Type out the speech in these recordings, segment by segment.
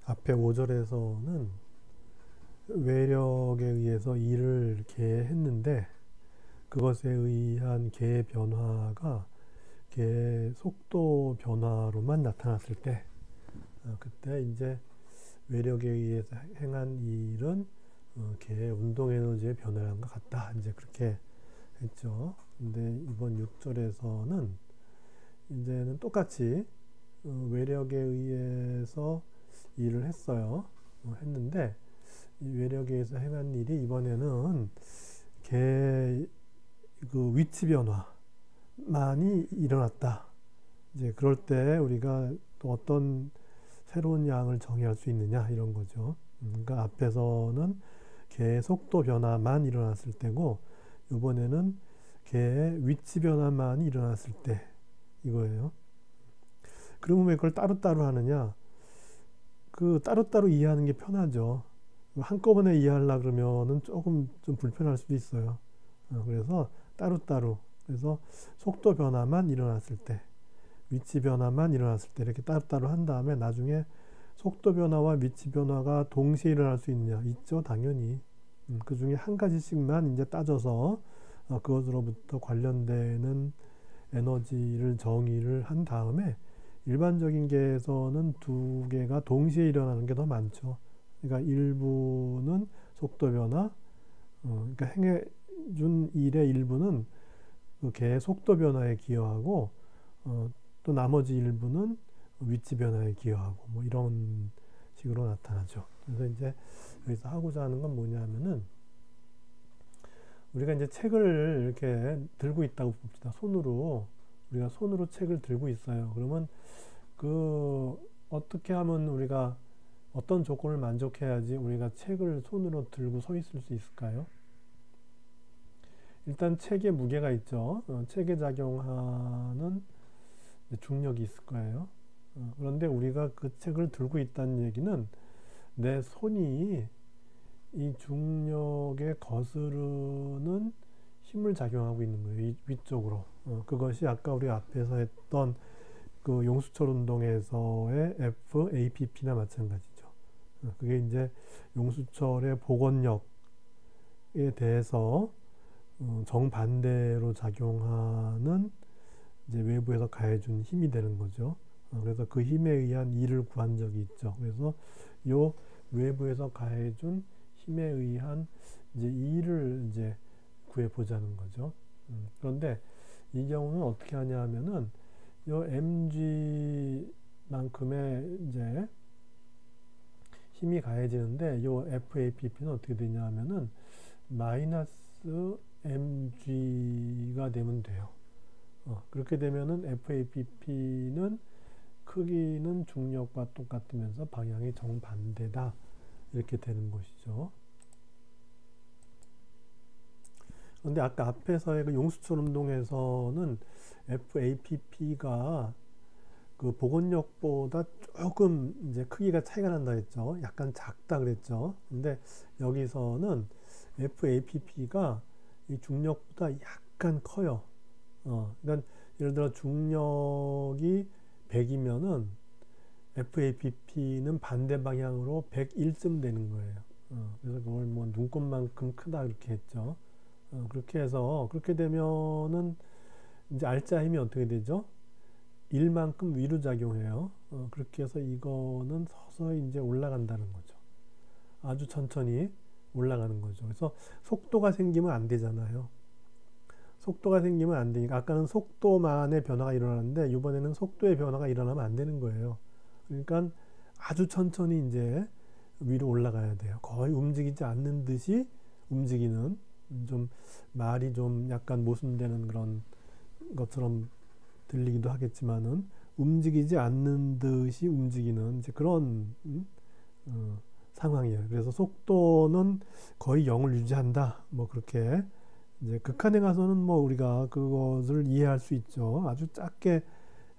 앞에 5절에서는 외력에 의해서 일을 개했는데 그것에 의한 개의 변화가 개의 속도 변화로만 나타났을 때 그때 이제 외력에 의해서 행한 일은 개의 운동 에너지의 변화랑 같다. 이제 그렇게 했죠. 근데 이번 6절에서는 이제는 똑같이 외력에 의해서 일을 했어요. 했는데 이 외력에 의해서 행한 일이 이번에는 개의 그 위치 변화만이 일어났다. 이제 그럴 때 우리가 또 어떤 새로운 양을 정의할 수 있느냐 이런 거죠. 그러니까 앞에서는 개의 속도 변화만 일어났을 때고 이번에는 개의 위치 변화만 일어났을 때 이거예요. 그러면 왜 그걸 따로따로 하느냐? 그 따로따로 이해하는 게 편하죠. 한꺼번에 이해하려고 그러면은 조금 좀 불편할 수도 있어요. 그래서 따로따로. 그래서 속도 변화만 일어났을 때, 위치 변화만 일어났을 때 이렇게 따로따로 한 다음에 나중에 속도 변화와 위치 변화가 동시에 일어날 수 있느냐? 있죠, 당연히. 그 중에 한 가지씩만 이제 따져서 그것으로부터 관련되는 에너지를 정의를 한 다음에 일반적인 계에서는 두 개가 동시에 일어나는 게 더 많죠. 그러니까 일부는 속도 변화, 그러니까 행해준 일의 일부는 그 개의 속도 변화에 기여하고, 또 나머지 일부는 위치 변화에 기여하고, 뭐 이런 식으로 나타나죠. 그래서 이제 여기서 하고자 하는 건 뭐냐면은 우리가 이제 책을 이렇게 들고 있다고 봅시다. 손으로 우리가 손으로 책을 들고 있어요. 그러면 그 어떻게 하면 우리가 어떤 조건을 만족해야지 우리가 책을 손으로 들고 서 있을 수 있을까요? 일단 책에 무게가 있죠. 책에 작용하는 중력이 있을 거예요. 그런데 우리가 그 책을 들고 있다는 얘기는 내 손이 이 중력에 거스르는 힘을 작용하고 있는 거예요. 위쪽으로. 그것이 아까 우리 앞에서 했던 그 용수철 운동에서의 FAPP나 마찬가지죠. 그게 이제 용수철의 복원력에 대해서 정반대로 작용하는 이제 외부에서 가해준 힘이 되는 거죠. 그래서 그 힘에 의한 일을 구한 적이 있죠. 그래서 요 외부에서 가해준 힘에 의한 이제 일을 이제 구해보자는 거죠. 그런데 이 경우는 어떻게 하냐 하면은 요 mg만큼의 이제 힘이 가해지는데 요 FAPP는 어떻게 되냐 하면은 마이너스 mg가 되면 돼요. 그렇게 되면은 FAPP는 크기는 중력과 똑같으면서 방향이 정반대다. 이렇게 되는 것이죠. 그런데 아까 앞에서의 그 용수철 운동에서는 FAPP가 그 복원력보다 조금 이제 크기가 차이가 난다 했죠. 약간 작다 그랬죠. 근데 여기서는 FAPP가 이 중력보다 약간 커요. 그러니까 예를 들어 중력이 100이면은 FAPP는 반대 방향으로 101쯤 되는 거예요. 그래서 그걸 뭐 눈곱만큼 크다 이렇게 했죠. 그렇게 해서 그렇게 되면은 이제 알짜 힘이 어떻게 되죠? 1만큼 위로 작용해요. 그렇게 해서 이거는 서서히 이제 올라간다는 거죠. 아주 천천히 올라가는 거죠. 그래서 속도가 생기면 안 되잖아요. 속도가 생기면 안 되니까 아까는 속도만의 변화가 일어나는데 이번에는 속도의 변화가 일어나면 안 되는 거예요. 그러니까 아주 천천히 이제 위로 올라가야 돼요. 거의 움직이지 않는 듯이 움직이는, 좀 말이 좀 약간 모순되는 그런 것처럼 들리기도 하겠지만은 움직이지 않는 듯이 움직이는 이제 그런 상황이에요. 그래서 속도는 거의 0을 유지한다. 뭐 그렇게 이제 극한에 가서는 뭐 우리가 그것을 이해할 수 있죠. 아주 작게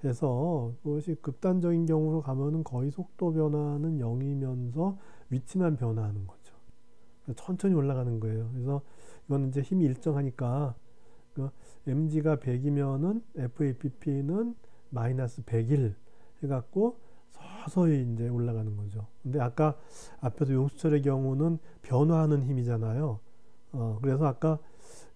해서 그것이 극단적인 경우로 가면은 거의 속도 변화는 0이면서 위치만 변화하는 거죠. 천천히 올라가는 거예요. 그래서 이건 이제 힘이 일정하니까 mg가 100이면은 FAPP는 마이너스 101 해갖고 서서히 이제 올라가는 거죠. 근데 아까 앞에서 용수철의 경우는 변화하는 힘이잖아요. 그래서 아까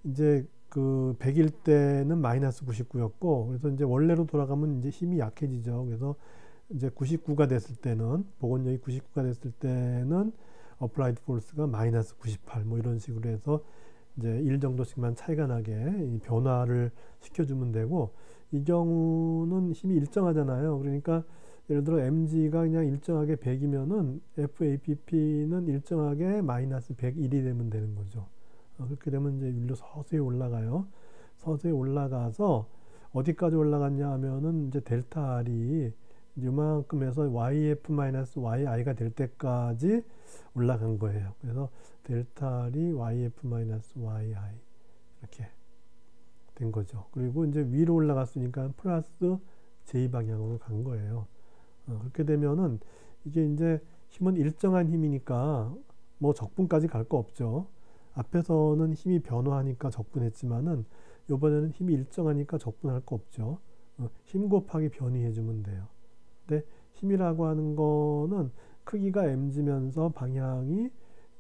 이제 그 100일 때는 마이너스 99였고, 그래서 이제 원래로 돌아가면 이제 힘이 약해지죠. 그래서 이제 99가 됐을 때는, 복원력이 99가 됐을 때는 어플라이드 포스가 마이너스 98 뭐 이런 식으로 해서 이제 1 정도씩만 차이가 나게 변화를 시켜주면 되고, 이 경우는 힘이 일정하잖아요. 그러니까 예를 들어 mg가 그냥 일정하게 100이면은 FAPP는 일정하게 마이너스 101이 되면 되는 거죠. 그렇게 되면 이제 율로 서서히 올라가요. 서서히 올라가서 어디까지 올라갔냐 하면은 이제 델타 R이 이만큼 해서 YF-YI가 될 때까지 올라간 거예요. 그래서 델타 R이 YF-YI 이렇게 된 거죠. 그리고 이제 위로 올라갔으니까 플러스 J 방향으로 간 거예요. 그렇게 되면은 이게 이제 힘은 일정한 힘이니까 뭐 적분까지 갈 거 없죠. 앞에서는 힘이 변화하니까 적분했지만은 이번에는 힘이 일정하니까 적분할 거 없죠. 힘 곱하기 변이해주면 돼요. 근데 힘이라고 하는 거는 크기가 mg면서 방향이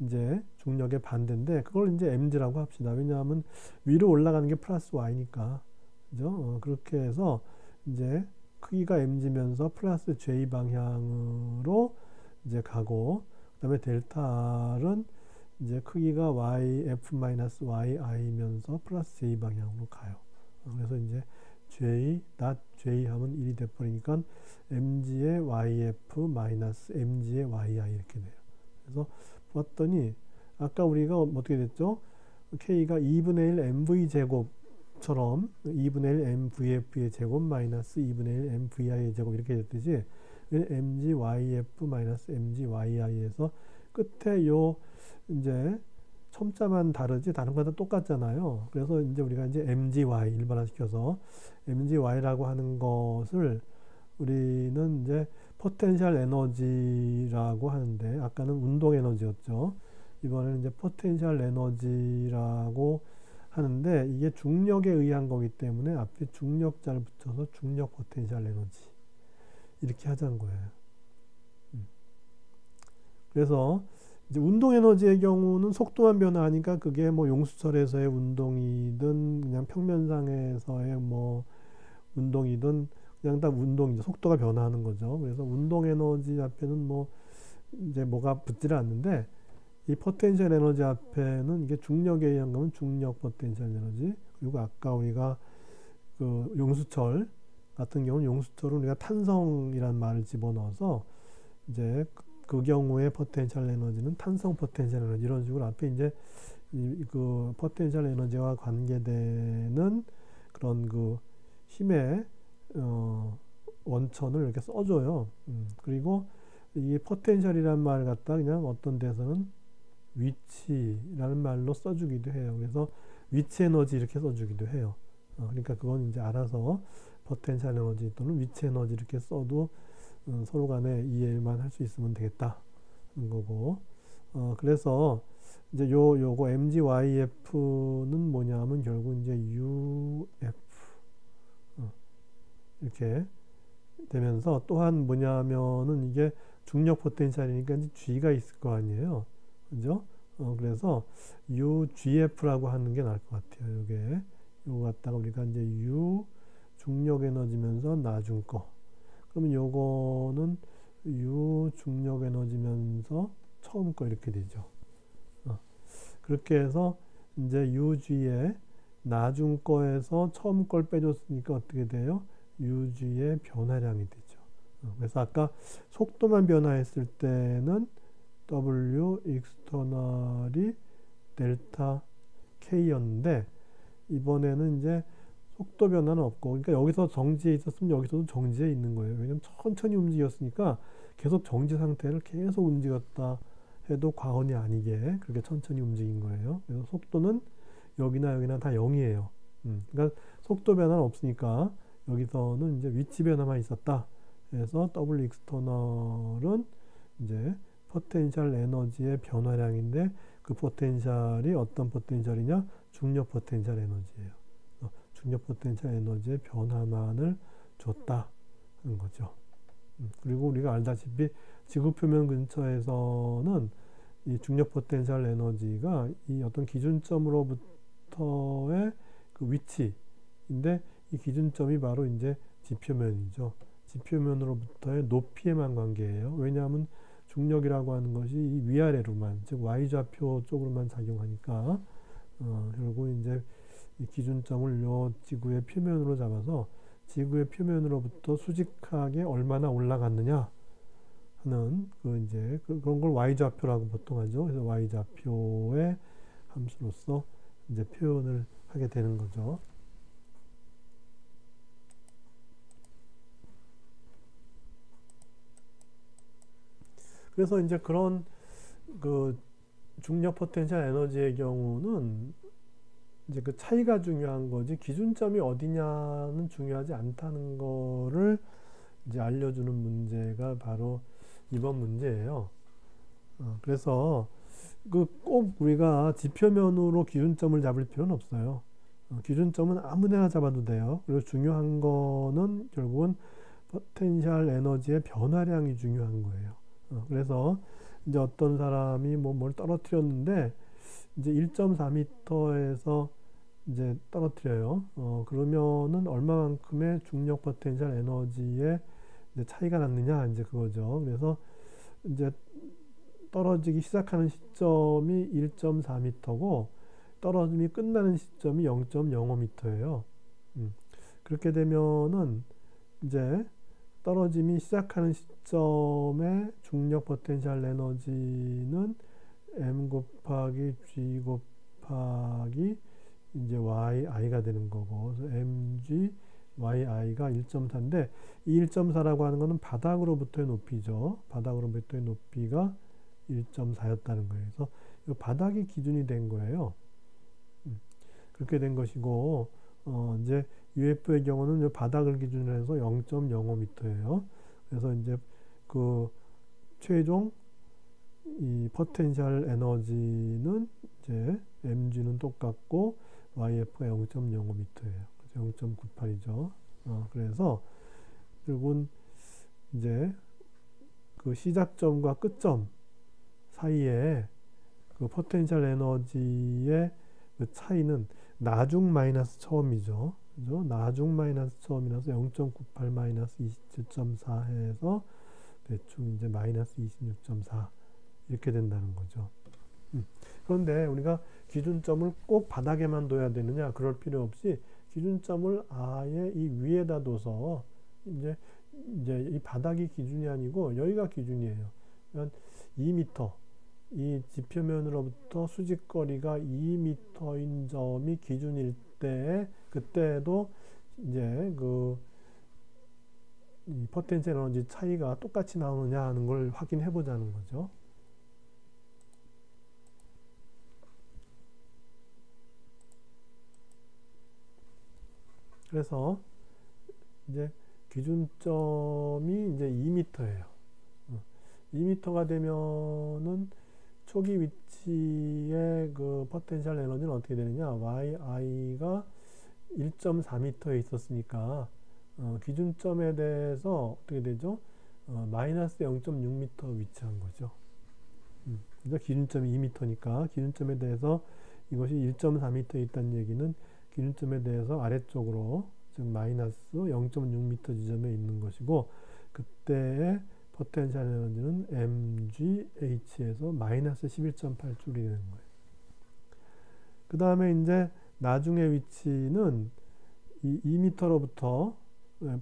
이제 중력의 반대인데 그걸 이제 mg라고 합시다. 왜냐하면 위로 올라가는 게 플러스 y니까. 그죠? 그렇게 해서 이제 크기가 mg면서 플러스 j 방향으로 이제 가고, 그다음에 델타 R은 이제 크기가 YF-YI면서 플러스 j 방향으로 가요. 그래서 이제 J 하면 1이 돼버리니까 mg의 YF 마이너스 mg의 YI 이렇게 돼요. 그래서 봤더니 아까 우리가 어떻게 됐죠? K가 2분의 1 mv 제곱처럼 2분의 1 mvf의 제곱 마이너스 2분의 1 mvi의 제곱 이렇게 됐듯이 mg yf 마이너스 mg yi에서 끝에 요 이제 첨자만 다르지 다른 건 다 똑같잖아요. 그래서 이제 우리가 이제 mgy 일반화시켜서 mgy라고 하는 것을 우리는 이제 포텐셜 에너지라고 하는데 아까는 운동 에너지였죠. 이번에는 이제 포텐셜 에너지라고 하는데 이게 중력에 의한 거기 때문에 앞에 중력자를 붙여서 중력 포텐셜 에너지 이렇게 하자는 거예요. 그래서 이제 운동 에너지의 경우는 속도만 변화하니까 그게 뭐 용수철에서의 운동이든 그냥 평면상에서의 뭐 운동이든 그냥 다 운동이죠. 속도가 변화하는 거죠. 그래서 운동 에너지 앞에는 뭐 이제 뭐가 붙지를 않는데 이 포텐셜 에너지 앞에는 이게 중력에 의한 거면 중력 포텐셜 에너지, 그리고 아까 우리가 그 용수철 같은 경우는 용수철은 우리가 탄성이란 말을 집어넣어서 이제 그 경우에 포텐셜 에너지는 탄성 포텐셜 에너지 이런 식으로 앞에 이제 그 포텐셜 에너지와 관계되는 그런 그 힘의 원천을 이렇게 써줘요. 그리고 이 포텐셜이란 말 갖다 그냥 어떤 데서는 위치라는 말로 써주기도 해요. 그래서 위치 에너지 이렇게 써주기도 해요. 그러니까 그건 이제 알아서 포텐셜 에너지 또는 위치 에너지 이렇게 써도 서로 간에 이해만 할 수 있으면 되겠다 는 거고, 그래서 이제 요거 mgyf는 뭐냐면 결국 이제 uf 이렇게 되면서 또한 뭐냐면은 이게 중력 포텐셜이니까 이제 g가 있을 거 아니에요, 그죠? 그래서 ugf라고 하는 게 나을 것 같아요. 요게 요거 갖다가 우리가 이제 u 중력 에너지면서 나중 거, 그러면 요거는 u 중력 에너지면서 처음 거 이렇게 되죠. 그렇게 해서 이제 ug의 나중 거에서 처음 걸 빼줬으니까 어떻게 돼요? ug의 변화량이 되죠. 그래서 아까 속도만 변화했을 때는 w external이 델타 k였는데 이번에는 이제 속도 변화는 없고, 그러니까 여기서 정지해 있었으면 여기서도 정지해 있는 거예요. 왜냐면 천천히 움직였으니까 계속 정지 상태를 계속 움직였다 해도 과언이 아니게 그렇게 천천히 움직인 거예요. 그래서 속도는 여기나 다 0이에요. 그러니까 속도 변화는 없으니까 여기서는 이제 위치 변화만 있었다. 그래서 W external은 이제 포텐셜 에너지의 변화량인데 그 포텐셜이 어떤 포텐셜이냐? 중력 포텐셜 에너지예요. 중력 포텐셜 에너지의 변화만을 줬다는 거죠. 그리고 우리가 알다시피 지구 표면 근처에서는 이 중력 포텐셜 에너지가 이 어떤 기준점으로부터의 그 위치인데, 이 기준점이 바로 이제 지표면이죠. 지표면으로부터의 높이에만 관계예요. 왜냐하면 중력이라고 하는 것이 이 위아래로만, 즉 y좌표 쪽으로만 작용하니까 결국 이제 이 기준점을 요 지구의 표면으로 잡아서 지구의 표면으로부터 수직하게 얼마나 올라갔느냐 하는 그런 걸 y좌표라고 보통 하죠. 그래서 y좌표의 함수로서 이제 표현을 하게 되는 거죠. 그래서 이제 그런 그 중력 포텐셜 에너지의 경우는 이제 그 차이가 중요한 거지, 기준점이 어디냐는 중요하지 않다는 거를 이제 알려주는 문제가 바로 이번 문제예요. 그래서 꼭 우리가 지표면으로 기준점을 잡을 필요는 없어요. 기준점은 아무데나 잡아도 돼요. 그리고 중요한 거는 결국은 포텐셜 에너지의 변화량이 중요한 거예요. 그래서 이제 어떤 사람이 뭘 떨어뜨렸는데 이제 1.4m에서 이제 떨어뜨려요. 그러면은 얼마만큼의 중력 포텐셜 에너지의 이제 차이가 났느냐, 이제 그거죠. 그래서 이제 떨어지기 시작하는 시점이 1.4m고 떨어짐이 끝나는 시점이 0.05m예요. 그렇게 되면은 이제 떨어짐이 시작하는 시점의 중력 포텐셜 에너지는 m 곱하기 g 곱하기 이제 yi가 되는 거고, 그래서 mg yi가 1.4인데 이 1.4라고 하는 거는 바닥으로부터의 높이죠. 바닥으로부터의 높이가 1.4였다는 거예요. 그래서 이 바닥이 기준이 된 거예요. 그렇게 된 것이고, 이제 UFO의 경우는 바닥을 기준으로 해서 0.05m예요. 그래서 이제 그 최종 이 포텐셜 에너지는 이제 mg는 똑같고 yf가 0.05m예요. 그래서 0.98이죠. 그래서 결국은 이제 그 시작점과 끝점 사이에 그 포텐셜 에너지의 그 차이는 나중 마이너스 처음이죠. 그죠? 나중 마이너스 처음이라서 0.98 마이너스 27.4 해서 대충 이제 마이너스 26.4 이렇게 된다는 거죠. 그런데 우리가 기준점을 꼭 바닥에만 둬야 되느냐? 그럴 필요 없이 기준점을 아예 이 위에다 둬서 이제 이 바닥이 기준이 아니고 여기가 기준이에요. 그러니까 2m, 이 지표면으로부터 수직거리가 2m인 점이 기준일 때, 그때도 이제 이 포텐셜 에너지 차이가 똑같이 나오느냐 하는 걸 확인해 보자는 거죠. 그래서 이제 기준점이 이제 2m예요. 2m가 되면은 초기 위치의 그 포텐셜 에너지는 어떻게 되느냐? yi가 1.4m에 있었으니까 기준점에 대해서 어떻게 되죠? 마이너스 0.6m 위치한 거죠. 그래서 기준점이 2m니까 기준점에 대해서 이것이 1.4m에 있다는 얘기는 기준점에 대해서 아래쪽으로, 즉 마이너스 0.6m 지점에 있는 것이고, 그때의 포텐셜 에너지는 mgh에서 마이너스 11.8줄이 되는 거예요. 그 다음에 이제 나중의 위치는 이 2m로부터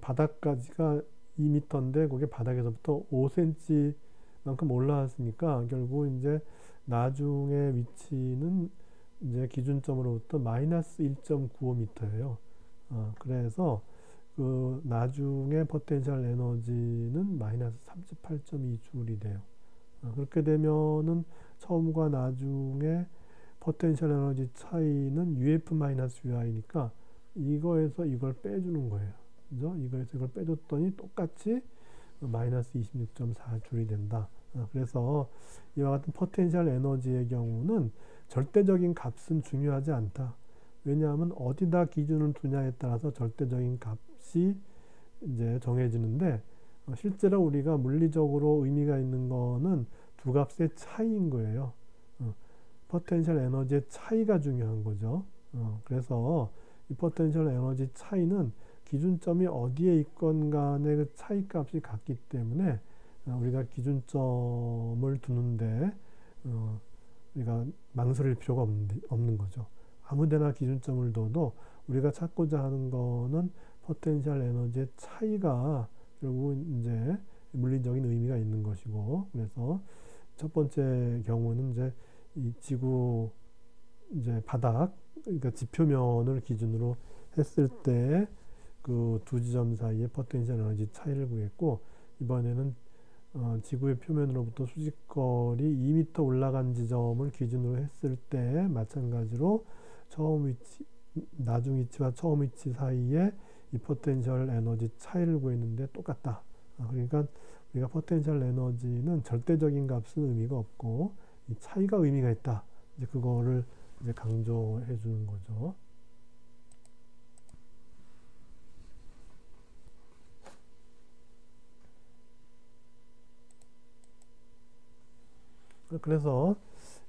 바닥까지가 2m인데 그게 바닥에서부터 5cm만큼 올라왔으니까 결국 이제 나중의 위치는 이제 기준점으로부터 마이너스 1.95m예요. 그래서 그 나중에 포텐셜 에너지는 마이너스 38.2줄이 돼요. 그렇게 되면은 처음과 나중에 포텐셜 에너지 차이는 UF-UI니까 이거에서 이걸 빼주는 거예요. 그죠? 이거에서 이걸 빼줬더니 똑같이 마이너스 26.4줄이 된다. 그래서 이와 같은 포텐셜 에너지의 경우는 절대적인 값은 중요하지 않다. 왜냐하면 어디다 기준을 두냐에 따라서 절대적인 값이 이제 정해지는데, 실제로 우리가 물리적으로 의미가 있는 거는 두 값의 차이인 거예요. 포텐셜 에너지의 차이가 중요한 거죠. 그래서 이 포텐셜 에너지 차이는 기준점이 어디에 있건 간에 그 차이 값이 같기 때문에 우리가 기준점을 두는데 우리가 망설일 필요가 없는 거죠. 아무데나 기준점을 둬도 우리가 찾고자 하는 거는 포텐셜 에너지의 차이가 결국 이제 물리적인 의미가 있는 것이고, 그래서 첫 번째 경우는 이제 이 지구 이제 바닥, 그러니까 지표면을 기준으로 했을 때 그 두 지점 사이의 포텐셜 에너지 차이를 구했고, 이번에는 지구의 표면으로부터 수직거리 2m 올라간 지점을 기준으로 했을 때 마찬가지로 나중 위치와 처음 위치 사이에 이 포텐셜 에너지 차이를 구했는데 똑같다. 그러니까 우리가 포텐셜 에너지는 절대적인 값은 의미가 없고 이 차이가 의미가 있다. 이제 그거를 이제 강조해 주는 거죠. 그래서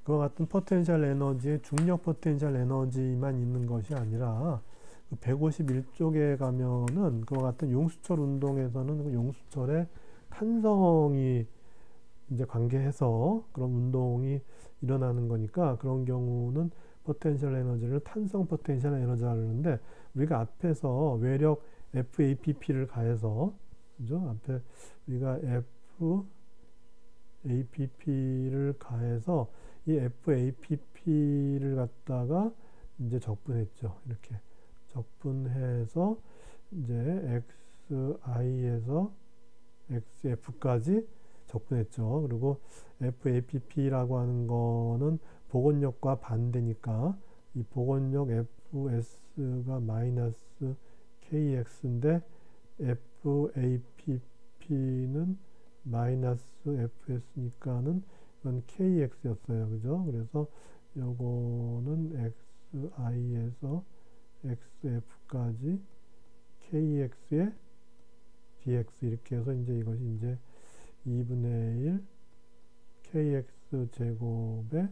그와 같은 포텐셜 에너지의 중력 포텐셜 에너지만 있는 것이 아니라 151쪽에 가면은 그와 같은 용수철 운동에서는 그 용수철의 탄성이 이제 관계해서 그런 운동이 일어나는 거니까 그런 경우는 포텐셜 에너지를 탄성 포텐셜 에너지라 그러는데 우리가 앞에서 외력 FAPP를 가해서 그죠? 앞에 우리가 FAPP를 가해서 이 FAPP를 갖다가 이제 적분했죠. 이렇게 적분해서 이제 XI에서 XF까지 적분했죠. 그리고 FAPP라고 하는 거는 복원력과 반대니까 이 복원력 FS가 마이너스 KX인데 FAPP는 마이너스 FS니까는 이건 KX였어요. 그죠? 그래서 요거는 XI에서 XF까지 KX의 DX 이렇게 해서 이제 이것이 이제 2분의 1 KX 제곱에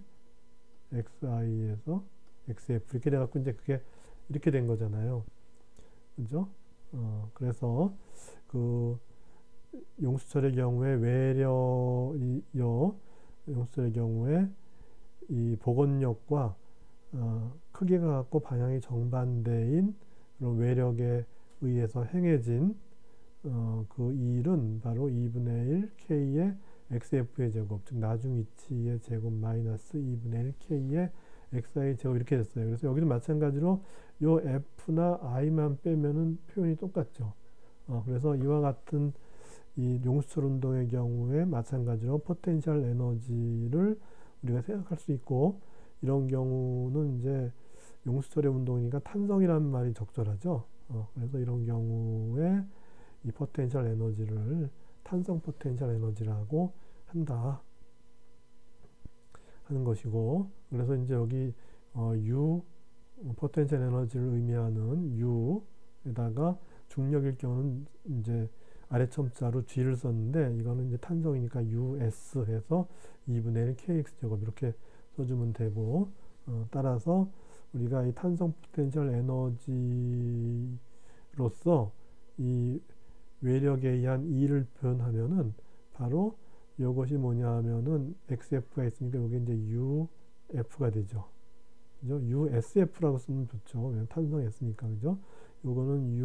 XI에서 XF 이렇게 돼갖고 이제 그게 이렇게 된 거잖아요. 그죠? 그래서 그 용수철의 경우에 용수철의 경우에 이 복원력과 크기가 같고 방향이 정반대인 그런 외력에 의해서 행해진 그 일은 바로 2분의 1 K의 XF의 제곱, 즉 나중 위치의 제곱 마이너스 2분의 1 K의 XI 제곱 이렇게 됐어요. 그래서 여기도 마찬가지로 요 F나 I만 빼면은 표현이 똑같죠. 그래서 이와 같은 이 용수철 운동의 경우에 마찬가지로 포텐셜 에너지를 우리가 생각할 수 있고 이런 경우는 이제 용수철의 운동이니까 탄성이라는 말이 적절하죠. 그래서 이런 경우에 이 포텐셜 에너지를 탄성 포텐셜 에너지라고 한다 하는 것이고, 그래서 이제 여기 U 포텐셜 에너지를 의미하는 U에다가 중력일 경우는 이제 아래 첨자로 G를 썼는데 이거는 이제 탄성이니까 US 해서 2분의 1 KX 제곱 이렇게 써주면 되고, 따라서 우리가 이 탄성 포텐셜 에너지로서 이 외력에 의한 E를 표현하면은 바로 이것이 뭐냐 하면은 XF가 있으니까 여기 이제 UF가 되죠. 그죠? USF라고 쓰면 좋죠. 왜냐면 탄성이 있으니까. 그죠? 요거는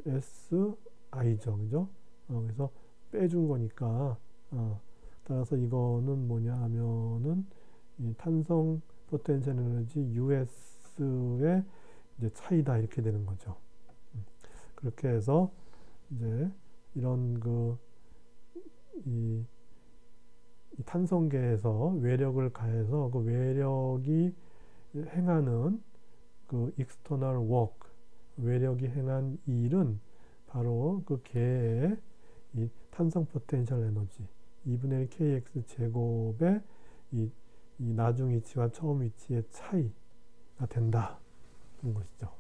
USI죠. 그죠? 그래서 빼준 거니까, 따라서 이거는 뭐냐 하면은 이 탄성 포텐셜 에너지 US의 이제 차이다. 이렇게 되는 거죠. 그렇게 해서 이제 이런 이 탄성계에서 외력을 가해서 그 외력이 행하는 그 external work, 외력이 행한 일은 바로 그 계의 이 탄성 포텐셜 에너지 2분의 1 kx 제곱의 이 나중 위치와 처음 위치의 차이가 된다. 그런 것이죠.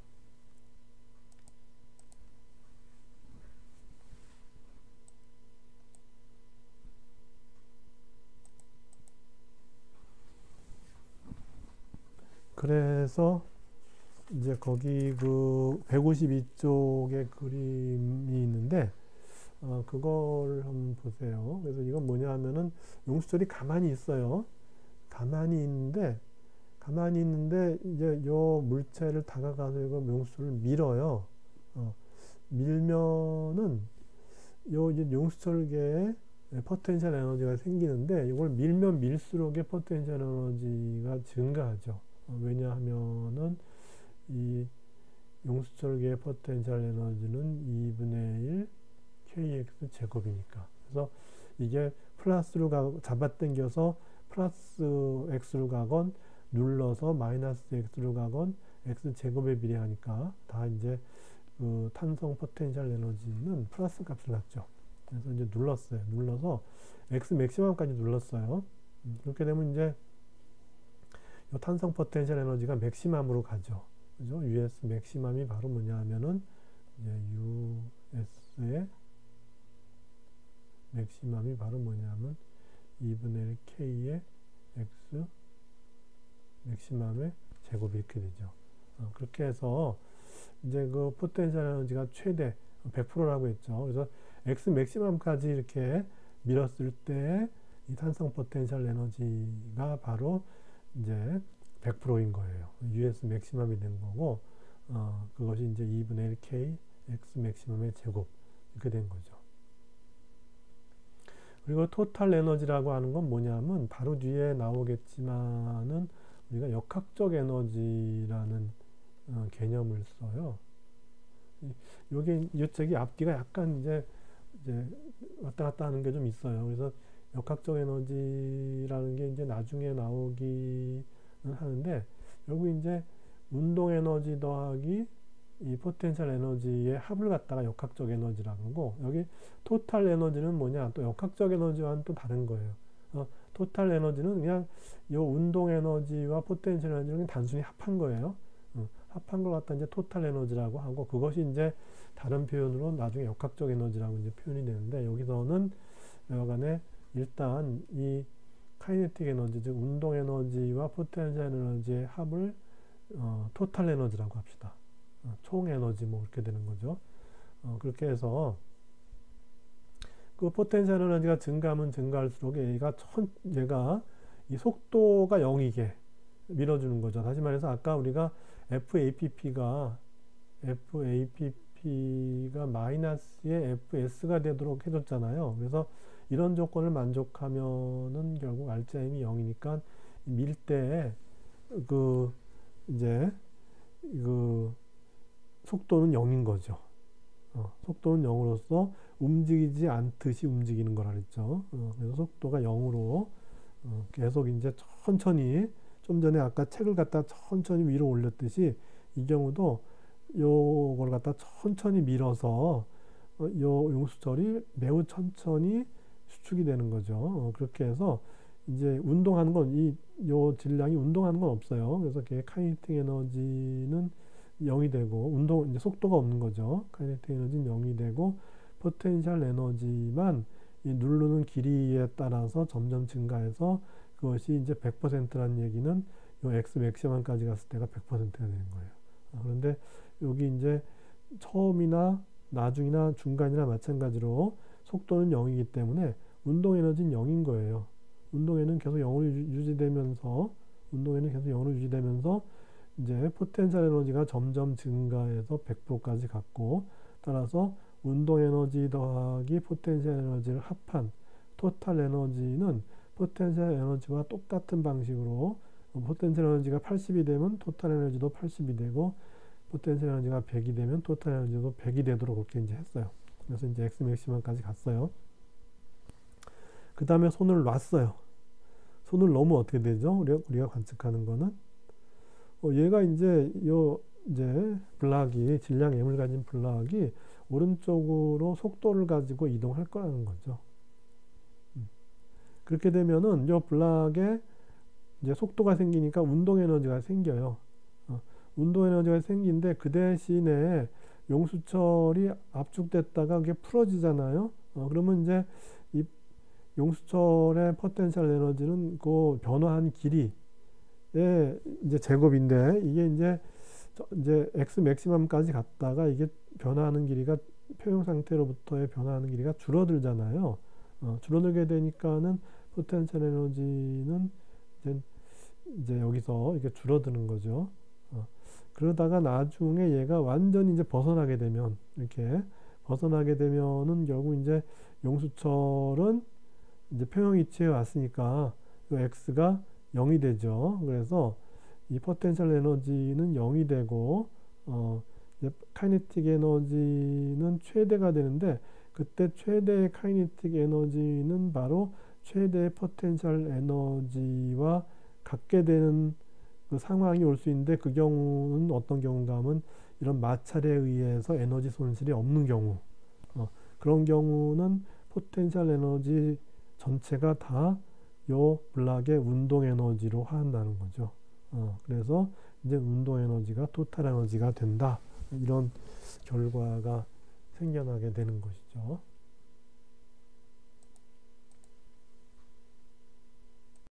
그래서 이제 거기 그 152쪽에 그림이 있는데 그걸 한번 보세요. 그래서 이건 뭐냐 하면은 용수철이 가만히 있어요. 가만히 있는데 이제 요 물체를 다가가서 이거 용수철을 밀어요. 밀면은 요 이제 용수철계에 포텐셜 에너지가 생기는데 이걸 밀면 밀수록의 포텐셜 에너지가 증가하죠. 왜냐하면은 이 용수철계의 포텐셜 에너지는 2분의 1 kx 제곱이니까. 그래서 이게 플러스로 잡아당겨서 플러스 x로 가건 눌러서 마이너스 x로 가건 x 제곱에 비례하니까 다 이제 그 탄성 포텐셜 에너지는 플러스 값을 갖죠. 그래서 이제 눌러서 x 맥시멈까지 눌렀어요. 그렇게 되면 이제 이 탄성 포텐셜 에너지가 맥시멈으로 가죠. 그죠? US 맥시멈이 바로 뭐냐 하면은 이제 US의 맥시멈이 바로 뭐냐면 2분의 1 K의 X 맥시멈의 제곱이 이렇게 되죠. 그렇게 해서 이제 그 포텐셜 에너지가 최대 100%라고 했죠. 그래서 X 맥시멈까지 이렇게 밀었을 때 이 탄성 포텐셜 에너지가 바로 이제 100%인 거예요. US 맥시멈이 된 거고, 그것이 이제 2분의 1 K X 맥시멈의 제곱 이렇게 된 거죠. 그리고 토탈 에너지라고 하는 건 뭐냐면 바로 뒤에 나오겠지만은 우리가 역학적 에너지라는 개념을 써요. 요게 이쪽이 앞뒤가 약간 이제 왔다 갔다 하는 게 좀 있어요. 그래서 역학적 에너지라는 게 이제 나중에 나오기는 하는데 여기 이제 운동 에너지 더하기 이 포텐셜 에너지의 합을 갖다가 역학적 에너지라고 하고 여기 토탈 에너지는 뭐냐 또 역학적 에너지와는 또 다른 거예요. 토탈 에너지는 그냥 이 운동 에너지와 포텐셜 에너지를 단순히 합한 거예요. 합한 걸 갖다 이제 토탈 에너지라고 하고 그것이 이제 다른 표현으로 나중에 역학적 에너지라고 이제 표현이 되는데 여기서는 여간에 일단 이 카이네틱 에너지 즉 운동 에너지와 포텐셜 에너지의 합을 토탈 에너지라고 합시다. 총 에너지 뭐 그렇게 되는 거죠. 그렇게 해서 그 포텐셜 에너지가 증가하면 증가할수록 얘가 이 속도가 0이게 밀어주는 거죠. 다시 말해서 아까 우리가 FAPP가 마이너스의 FS가 되도록 해줬잖아요. 그래서 이런 조건을 만족하면은 결국 RCM이 0이니까 밀 때 이제 속도는 0인 거죠. 속도는 0으로서 움직이지 않듯이 움직이는 거라 그랬죠. 그래서 속도가 0으로 계속 이제 천천히 좀 전에 아까 책을 갖다 천천히 위로 올렸듯이 이 경우도 요걸 갖다 천천히 밀어서 요 용수철이 매우 천천히 수축이 되는 거죠. 그렇게 해서 이제 운동하는 건 요 질량이 운동하는 건 없어요. 그래서 카이네틱 에너지는 0이 되고 이제 속도가 없는 거죠. 카이네틱 에너지는 0이 되고 포텐셜 에너지만 이 누르는 길이에 따라서 점점 증가해서 그것이 이제 100%라는 얘기는 요 X 맥시멈까지 갔을 때가 100%가 되는 거예요. 그런데 여기 이제 처음이나 나중이나 중간이나 마찬가지로 속도는 0이기 때문에 운동 에너지는 0인 거예요. 운동에는 계속 0으로 유지되면서 이제 포텐셜 에너지가 점점 증가해서 100%까지 갔고 따라서 운동 에너지 더하기 포텐셜 에너지를 합한 토탈 에너지는 포텐셜 에너지와 똑같은 방식으로 포텐셜 에너지가 80이 되면 토탈 에너지도 80이 되고 포텐셜 에너지가 100이 되면 토탈 에너지도 100이 되도록 그렇게 이제 했어요. 그래서 이제 X 맥시멈까지 갔어요. 그 다음에 손을 놨어요. 손을 놓으면 어떻게 되죠? 우리가 관측하는 거는 얘가 이제 블락이 질량 M을 가진 블락이 오른쪽으로 속도를 가지고 이동할 거라는 거죠. 그렇게 되면은 이 블락에 이제 속도가 생기니까 운동 에너지가 생겨요. 운동 에너지가 생긴데 그 대신에 용수철이 압축됐다가 그게 풀어지잖아요. 그러면 이제 이 용수철의 포텐셜 에너지는 그 변화한 길이에 이제 제곱인데 이게 이제 x 맥시멈까지 갔다가 이게 변화하는 길이가 표형 상태로부터의 변화하는 길이가 줄어들잖아요. 줄어들게 되니까는 포텐셜 에너지는 이제 여기서 이게 줄어드는 거죠. 그러다가 나중에 얘가 완전히 이제 벗어나게 되면 이렇게 벗어나게 되면은 결국 이제 용수철은 이제 표형 위치에 왔으니까 이 x가 0이 되죠. 그래서 이 포텐셜 에너지는 0이 되고 이제 카이네틱 에너지는 최대가 되는데 그때 최대의 카이네틱 에너지는 바로 최대의 포텐셜 에너지와 같게 되는 그 상황이 올 수 있는데 그 경우는 어떤 경우인가 하면 이런 마찰에 의해서 에너지 손실이 없는 경우 그런 경우는 포텐셜 에너지 전체가 다 요 블락의 운동 에너지로 화한다는 거죠. 그래서 이제 운동 에너지가 토탈 에너지가 된다. 이런 결과가 생겨나게 되는 것이죠.